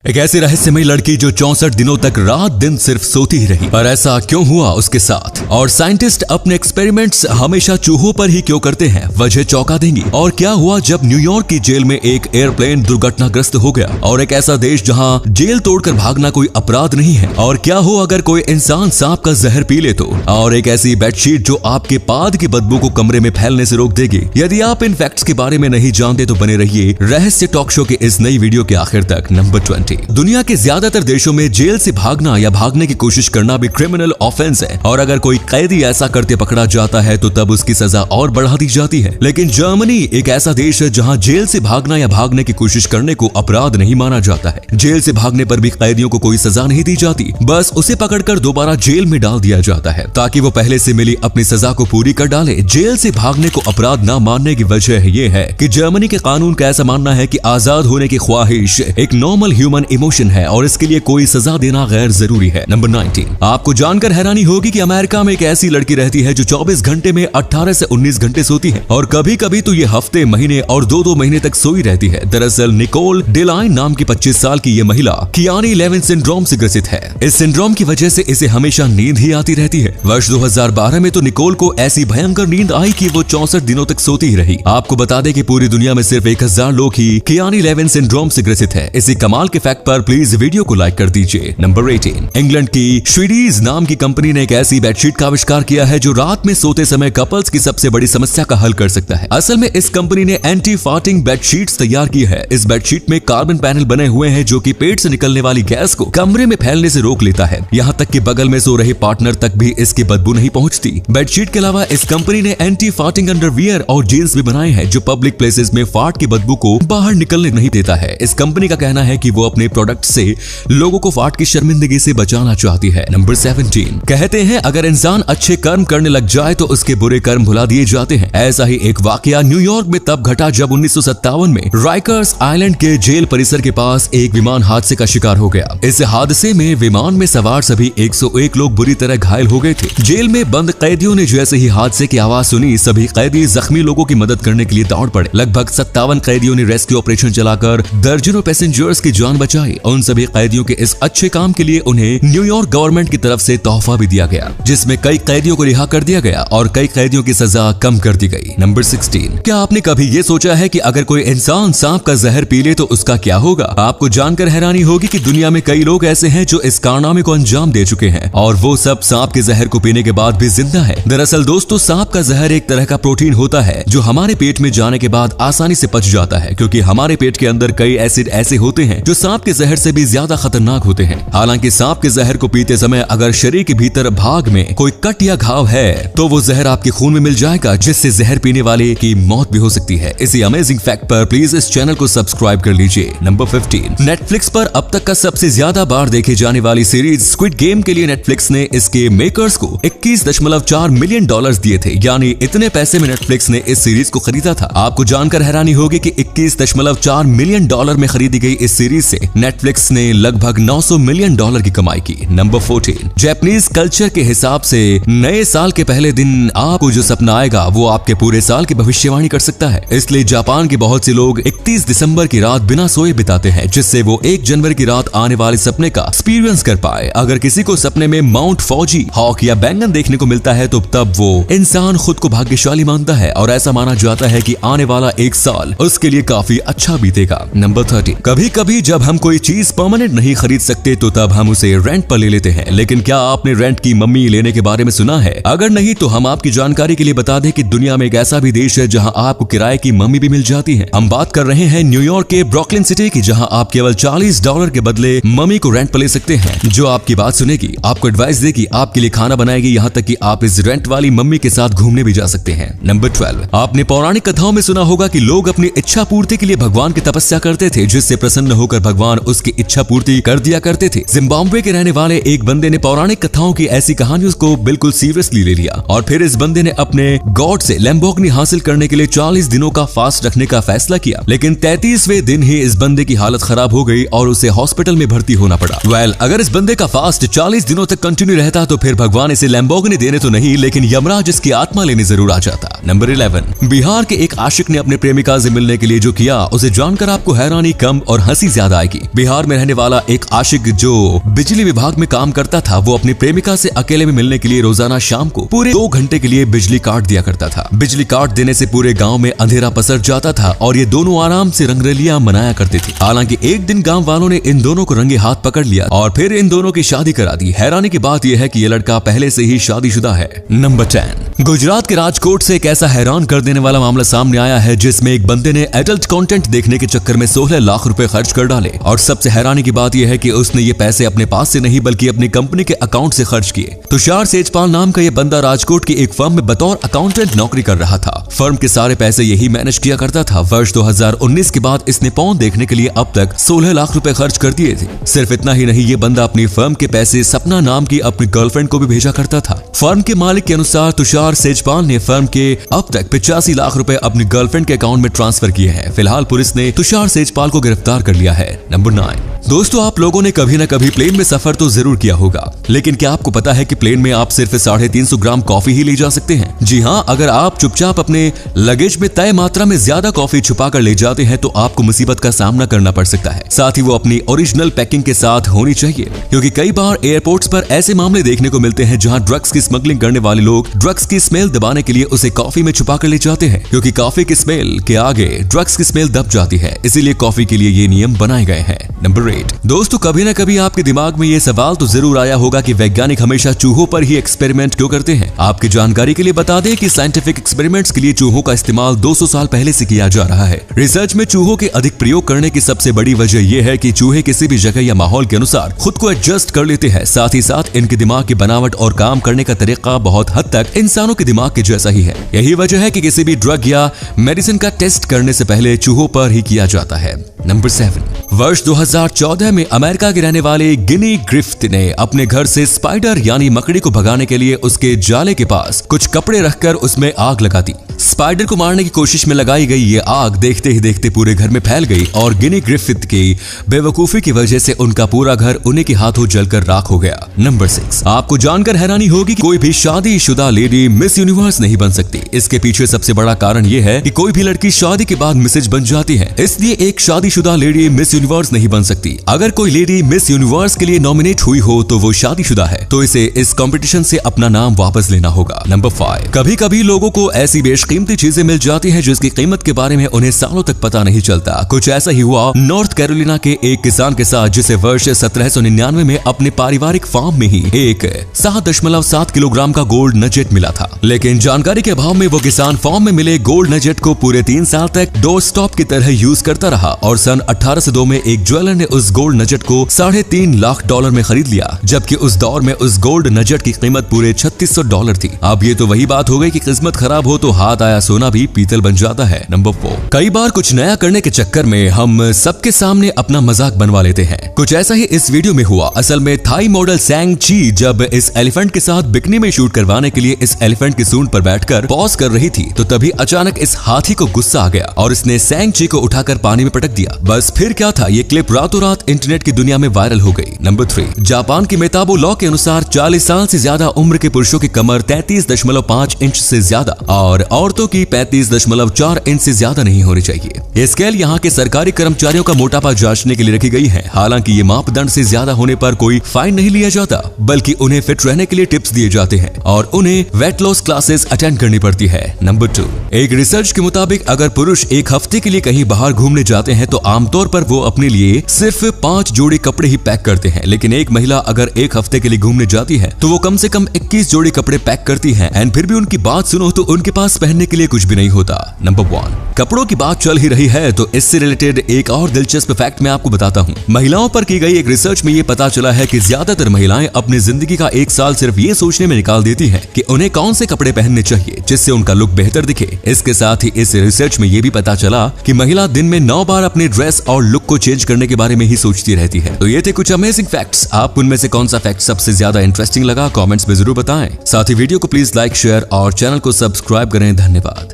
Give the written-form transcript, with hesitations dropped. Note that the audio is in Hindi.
एक ऐसी रहस्यमयी लड़की जो 64 दिनों तक रात दिन सिर्फ सोती ही रही। पर ऐसा क्यों हुआ उसके साथ? और साइंटिस्ट अपने एक्सपेरिमेंट्स हमेशा चूहों पर ही क्यों करते हैं? वजह चौंका देंगी। और क्या हुआ जब न्यूयॉर्क की जेल में एक एयरप्लेन दुर्घटनाग्रस्त हो गया? और एक ऐसा देश जहां जेल तोड़कर भागना कोई अपराध नहीं है। और क्या हो अगर कोई इंसान सांप का जहर पी ले तो? और एक ऐसी बेडशीट जो आपके पाद की बदबू को कमरे में फैलने से रोक देगी। यदि आप इन फैक्ट्स के बारे में नहीं जानते तो बने रहिए रहस्य टॉक शो के इस नई वीडियो के आखिर तक। नंबर 20। दुनिया के ज्यादातर देशों में जेल से भागना या भागने की कोशिश करना भी क्रिमिनल ऑफेंस है। और अगर कोई कैदी ऐसा करते पकड़ा जाता है तो तब उसकी सजा और बढ़ा दी जाती है। लेकिन जर्मनी एक ऐसा देश है जहां जेल से भागना या भागने की कोशिश करने को अपराध नहीं माना जाता है। जेल से भागने पर भी कैदियों को कोई सजा नहीं दी जाती, बस उसे पकड़कर दोबारा जेल में डाल दिया जाता है ताकि वो पहले से मिली अपनी सजा को पूरी कर डाले। जेल से भागने को अपराध न मानने की वजह ये है कि जर्मनी के कानून का ऐसा मानना है कि आजाद होने की ख्वाहिश एक नॉर्मल ह्यूमन इमोशन है और इसके लिए कोई सजा देना गैर जरूरी है। नंबर 19। आपको जानकर हैरानी होगी कि अमेरिका में एक ऐसी लड़की रहती है जो 24 घंटे में 18 से 19 घंटे सोती है और कभी कभी तो ये हफ्ते, महीने और 2-2 महीने तक सोई रहती है। दरअसल निकोल डेलाइन नाम की 25 साल की ये महिला कियानी लेविन सिंड्रोम से ग्रसित है। इस सिंड्रोम की वजह से इसे हमेशा नींद ही आती रहती है। वर्ष 2012 में तो निकोल को ऐसी भयंकर नींद आई कि वो 64 दिनों तक सोती ही रही। आपको बता दें कि पूरी दुनिया में सिर्फ 1000 लोग ही कियानी लेविन सिंड्रोम से ग्रसित है। इसी कमाल के फैक्ट पर प्लीज वीडियो को लाइक कर दीजिए। नंबर 18। इंग्लैंड की श्वीडीज नाम की कंपनी ने एक ऐसी बेडशीट का आविष्कार किया है जो रात में सोते समय कपल्स की सबसे बड़ी समस्या का हल कर सकता है। असल में इस कंपनी ने एंटी फार्टिंग बेडशीट्स तैयार की है। इस बेडशीट में कार्बन पैनल बने हुए हैं जो कि पेट से निकलने वाली गैस को कमरे में फैलने से रोक लेता है। यहाँ तक कि बगल में सो रहे पार्टनर तक भी इसकी बदबू नहीं पहुँचती। बेडशीट के अलावा इस कंपनी ने एंटी फार्टिंग अंडरवियर और जीन्स भी बनाए हैं जो पब्लिक प्लेसेस में फार्ट की बदबू को बाहर निकलने नहीं देता है। इस कंपनी का कहना है कि वो अपने प्रोडक्ट से लोगों को फाट की शर्मिंदगी से बचाना चाहती है। नंबर 17। कहते हैं अगर इंसान अच्छे कर्म करने लग जाए तो उसके बुरे कर्म भुला दिए जाते हैं। ऐसा ही एक वाकया न्यूयॉर्क में तब घटा जब 1957 में राइकर्स आइलैंड के जेल परिसर के पास एक विमान हादसे का शिकार हो गया। इस हादसे में विमान में सवार सभी 101 लोग बुरी तरह घायल हो गए थे। जेल में बंद कैदियों ने जैसे ही हादसे की आवाज सुनी सभी कैदी जख्मी लोगों की मदद करने के लिए दौड़ पड़े। लगभग 57 कैदियों ने रेस्क्यू ऑपरेशन चलाकर दर्जनों पैसेंजर्स की जान बचाई। उन सभी कैदियों के इस अच्छे काम के लिए उन्हें न्यूयॉर्क गवर्नमेंट की तरफ से तोहफा भी दिया गया जिसमें कई कैदियों को रिहा कर दिया गया और कई कैदियों की सजा कम कर दी गई। नंबर 16। क्या आपने कभी ये सोचा है कि अगर कोई इंसान सांप का जहर पी ले तो उसका क्या होगा? आपको जानकर हैरानी होगी कि दुनिया में कई लोग ऐसे हैं जो इस कारनामे को अंजाम दे चुके हैं और वो सब सांप के जहर को पीने के बाद भी जिंदा है। दरअसल दोस्तों, सांप का जहर एक तरह का प्रोटीन होता है जो हमारे पेट में जाने के बाद आसानी से पच जाता है क्योंकि हमारे पेट के अंदर कई एसिड ऐसे होते हैं जो सांप के जहर से भी ज्यादा खतरनाक होते हैं। हालांकि सांप के जहर को पीते समय अगर शरीर के भीतर भाग में कोई कट या घाव है तो वो जहर आपके खून में मिल जाएगा जिससे जहर पीने वाले की मौत भी हो सकती है। इसी अमेजिंग फैक्ट पर प्लीज इस चैनल को सब्सक्राइब कर लीजिए। नंबर 15। नेटफ्लिक्स पर अब तक का सबसे ज्यादा बार देखे जाने वाली सीरीज स्क्विड गेम के लिए नेटफ्लिक्स ने इसके मेकर्स को $21.4 मिलियन दिए थे। यानी इतने पैसे में नेटफ्लिक्स ने इस सीरीज को खरीदा था। आपको जानकर हैरानी होगी कि $21.4 मिलियन में खरीदी गई इस सीरीज से नेटफ्लिक्स ने लगभग $900 मिलियन की कमाई की। नंबर 14। जापानीज कल्चर के हिसाब से नए साल के पहले दिन आपको जो सपना आएगा वो आपके पूरे साल की भविष्यवाणी कर सकता है। इसलिए जापान के बहुत से लोग 31 दिसंबर की रात बिना सोए बिताते हैं जिससे वो 1 जनवरी की रात आने वाले सपने का एक्सपीरियंस कर पाए। अगर किसी को सपने में माउंट फौजी, हॉक या बैंगन देखने को मिलता है तो तब वो इंसान खुद को भाग्यशाली मानता है और ऐसा माना जाता है कि आने वाला 1 साल उसके लिए काफी अच्छा बीतेगा। नंबर 13। कभी कभी जब हम कोई चीज परमानेंट नहीं खरीद सकते तो तब हम उसे रेंट पर ले लेते हैं। लेकिन क्या आपने रेंट की मम्मी लेने के बारे में सुना है? अगर नहीं तो हम आपकी जानकारी के लिए बता दें कि दुनिया में एक ऐसा भी देश है जहां आपको किराए की मम्मी भी मिल जाती है। हम बात कर रहे हैं न्यूयॉर्क के ब्रुकलिन सिटी की जहां आप केवल $40 के बदले मम्मी को रेंट पर ले सकते हैं जो आपकी बात सुनेगी, आपको एडवाइस देगी, आपके लिए खाना बनाएगी, यहाँ तक कि आप इस रेंट वाली मम्मी के साथ घूमने भी जा सकते हैं। नंबर 12। आपने पौराणिक कथाओं में सुना होगा कि लोग अपनी इच्छा पूर्ति के लिए भगवान की तपस्या करते थे जिससे प्रसन्न होकर भगवान उसकी इच्छा पूर्ति कर दिया करते थे। जिम्बाब्वे के रहने वाले एक बंदे ने पौराणिक कथाओं की ऐसी कहानियों को बिल्कुल सीरियसली ले लिया और फिर इस बंदे ने अपने गॉड से लैम्बोर्गिनी हासिल करने के लिए 40 दिनों का फास्ट रखने का फैसला किया। लेकिन 33वें दिन ही इस बंदे की हालत खराब हो गई और उसे हॉस्पिटल में भर्ती होना पड़ा। अगर इस बंदे का फास्ट 40 दिनों तक कंटिन्यू रहता तो फिर भगवान इसे लैम्बोर्गिनी देने तो नहीं लेकिन यमराज इसकी आत्मा लेने जरूर आ जाता। नंबर 11। बिहार के एक आशिक ने अपने प्रेमिका से मिलने के लिए जो किया उसे जानकर आपको हैरानी कम और हंसी ज्यादा आएगी। की। बिहार में रहने वाला एक आशिक जो बिजली विभाग में काम करता था, वो अपनी प्रेमिका से अकेले में मिलने के लिए रोजाना शाम को पूरे 2 घंटे के लिए बिजली काट दिया करता था। बिजली काट देने से पूरे गाँव में अंधेरा पसर जाता था और ये दोनों आराम से रंगरलियां मनाया करते थे। हालांकि एक दिन गाँव वालों ने इन दोनों को रंगे हाथ पकड़ लिया और फिर इन दोनों की शादी करा दी। हैरानी की बात यह है कि ये लड़का पहले से ही शादीशुदा है। नंबर 10, गुजरात के राजकोट से एक ऐसा हैरान कर देने वाला मामला सामने आया है जिसमें एक बंदे ने एडल्ट कंटेंट देखने के चक्कर में 16 लाख रुपए खर्च कर डाले। और सबसे हैरानी की बात यह है कि उसने ये पैसे अपने पास से नहीं बल्कि अपनी कंपनी के अकाउंट से खर्च किए। तुषार सेजपाल नाम का ये बंदा राजकोट की एक फर्म में बतौर अकाउंटेंट नौकरी कर रहा था। फर्म के सारे पैसे यही मैनेज किया करता था। वर्ष 2019 के बाद इसने पॉन देखने के लिए अब तक 16 लाख रुपए खर्च कर दिए थे। सिर्फ इतना ही नहीं, ये बंदा अपनी फर्म के पैसे सपना नाम की अपनी गर्लफ्रेंड को भी भेजा करता था। फर्म के मालिक के अनुसार तुषार सेजपाल ने फर्म के अब तक 85 लाख रुपए अपनी गर्लफ्रेंड के अकाउंट में ट्रांसफर किए हैं। फिलहाल पुलिस ने तुषार सेजपाल को गिरफ्तार कर लिया है। नंबर 9, दोस्तों आप लोगों ने कभी न कभी प्लेन में सफर तो जरूर किया होगा, लेकिन क्या आपको पता है कि प्लेन में आप सिर्फ 350 ग्राम कॉफी ही ले जा सकते हैं? जी हाँ, अगर आप चुपचाप अपने लगेज में तय मात्रा में ज्यादा कॉफी छुपा कर ले जाते हैं तो आपको मुसीबत का सामना करना पड़ सकता है। साथ ही वो अपनी ओरिजिनल पैकिंग के साथ होनी चाहिए, क्योंकि कई बार एयरपोर्ट्स पर ऐसे मामले देखने को मिलते हैं जहां ड्रग्स की स्मगलिंग करने वाले लोग ड्रग्स की स्मेल दबाने के लिए उसे कॉफी में छुपा कर ले जाते हैं, क्योंकि कॉफी की स्मेल के आगे ड्रग्स की स्मेल दब जाती है। इसीलिए कॉफी के लिए ये नियम बनाए गए हैं। नंबर 8, दोस्तों कभी न कभी आपके दिमाग में ये सवाल तो जरूर आया होगा कि वैज्ञानिक हमेशा चूहों पर ही एक्सपेरिमेंट क्यों करते हैं। आपकी जानकारी के लिए बता दें कि साइंटिफिक एक्सपेरिमेंट्स के लिए चूहों का इस्तेमाल 200 साल पहले से किया जा रहा है। रिसर्च में चूहों के अधिक प्रयोग करने की सबसे बड़ी वजह यह है कि चूहे किसी भी जगह या माहौल के अनुसार खुद को एडजस्ट कर लेते हैं। साथ ही साथ इनके दिमाग की बनावट और काम करने का तरीका बहुत हद तक इंसानों के दिमाग के जैसा ही है। यही वजह है कि किसी भी ड्रग या मेडिसिन का टेस्ट करने से पहले चूहों पर ही किया जाता है। नंबर 7, वर्ष 2014 में अमेरिका के रहने वाले गिनी ग्रिफ्थ ने अपने घर से स्पाइडर यानी मकड़ी को भगाने के लिए उसके जाले के पास कुछ कपड़े रखकर उसमें आग लगा दी। स्पाइडर को मारने की कोशिश में लगाई गई ये आग देखते ही देखते पूरे घर में फैल गई और गिनी ग्रिफिथ की बेवकूफी की वजह से उनका पूरा घर उन्हीं के हाथों जलकर राख हो गया। नंबर 6, आपको जानकर हैरानी होगी कि कोई भी शादीशुदा लेडी मिस यूनिवर्स नहीं बन सकती। इसके पीछे सबसे बड़ा कारण ये है कि कोई भी लड़की शादी के बाद मिसेज बन जाती है, इसलिए एक शादीशुदा लेडी मिस यूनिवर्स नहीं बन सकती। अगर कोई लेडी मिस यूनिवर्स के लिए नॉमिनेट हुई हो तो वो शादीशुदा है, तो इसे इस कंपटीशन से अपना नाम वापस लेना होगा। नंबर 5, कभी कभी लोगों को ऐसी बेशकीमती चीजें मिल जाती हैं जिसकी कीमत के बारे में उन्हें सालों तक पता नहीं चलता। कुछ ऐसा ही हुआ नॉर्थ कैरोलिना के एक किसान के साथ, जिसे वर्ष 1799 में अपने पारिवारिक फार्म में ही एक 7.7 किलोग्राम का गोल्ड नजेट मिला था। लेकिन जानकारी के अभाव में वो किसान फार्म में मिले गोल्ड नजेट को पूरे 3 साल तक डोर स्टॉप की तरह यूज करता रहा और सन 1802 में एक ज्वेलर ने उस गोल्ड नजेट को $3.5 लाख में खरीद लिया, जबकि उस दौर में उस गोल्ड नजेट की कीमत पूरे $3600 थी। अब ये तो वही बात हो गई कि किस्मत खराब हो तो हाथ आया सोना भी पीतल बन जाता है। नंबर 4, कई बार कुछ नया करने के चक्कर में हम सबके सामने अपना मजाक बनवा लेते हैं। कुछ ऐसा ही इस वीडियो में हुआ। असल में थाई मॉडल सैंग ची जब इस एलिफेंट के साथ बिकनी में शूट करवाने के लिए इस एलिफेंट की सूंड पर बैठकर पॉज कर रही थी, तो तभी अचानक इस हाथी को गुस्सा आ गया और इसने सैंग ची को उठाकर पानी में पटक दिया। बस फिर क्या था, ये क्लिप रातों रात इंटरनेट की दुनिया में वायरल हो गई। नंबर 3, जापान की मेताबो लॉ के अनुसार 40 साल से ज्यादा उम्र के पुरुषों की कमर 33.5 इंच से ज्यादा और औरतों की 35.4 इंच से ज्यादा नहीं होनी चाहिए। ये स्केल यहाँ के सरकारी कर्मचारियों का मोटापा जांचने के लिए रखी गई है। हालांकि ये मापदंड से ज्यादा होने पर कोई फाइन नहीं लिया जाता, बल्कि उन्हें फिट रहने के लिए टिप्स दिए जाते हैं और उन्हें वेट लॉस क्लासेस अटेंड करनी पड़ती है। नंबर 2, एक रिसर्च के मुताबिक अगर पुरुष एक हफ्ते के लिए कहीं बाहर घूमने जाते हैं तो आमतौर पर वो अपने लिए सिर्फ 5 जोड़ी कपड़े ही पैक करते हैं, लेकिन एक महिला अगर एक हफ्ते के लिए घूमने जाती है तो वो कम से कम 21 जोड़ी कपड़े पैक करती है। एंड फिर भी उनकी बात सुनो तो उनके पास पहनने के लिए कुछ भी नहीं होता। नंबर 1, कपड़ों की बात चल ही रही है तो इससे रिलेटेड एक और दिलचस्प फैक्ट मैं आपको बताता हूँ। महिलाओं पर की गई एक रिसर्च में ये पता चला है कि ज्यादातर महिलाएं अपनी जिंदगी का 1 साल सिर्फ ये सोचने में निकाल देती हैं कि उन्हें कौन से कपड़े पहनने चाहिए जिससे उनका लुक बेहतर दिखे। इसके साथ ही इस रिसर्च में ये भी पता चला कि महिला दिन में 9 बार अपने ड्रेस और लुक को चेंज करने के बारे में ही सोचती रहती है। तो ये थे कुछ अमेजिंग फैक्ट्स। आप उनमें से कौन सा फैक्ट सबसे ज्यादा इंटरेस्टिंग लगा कमेंट्स में जरूर बताएं। साथ ही वीडियो को प्लीज लाइक, शेयर और चैनल को सब्सक्राइब करें। धन्यवाद।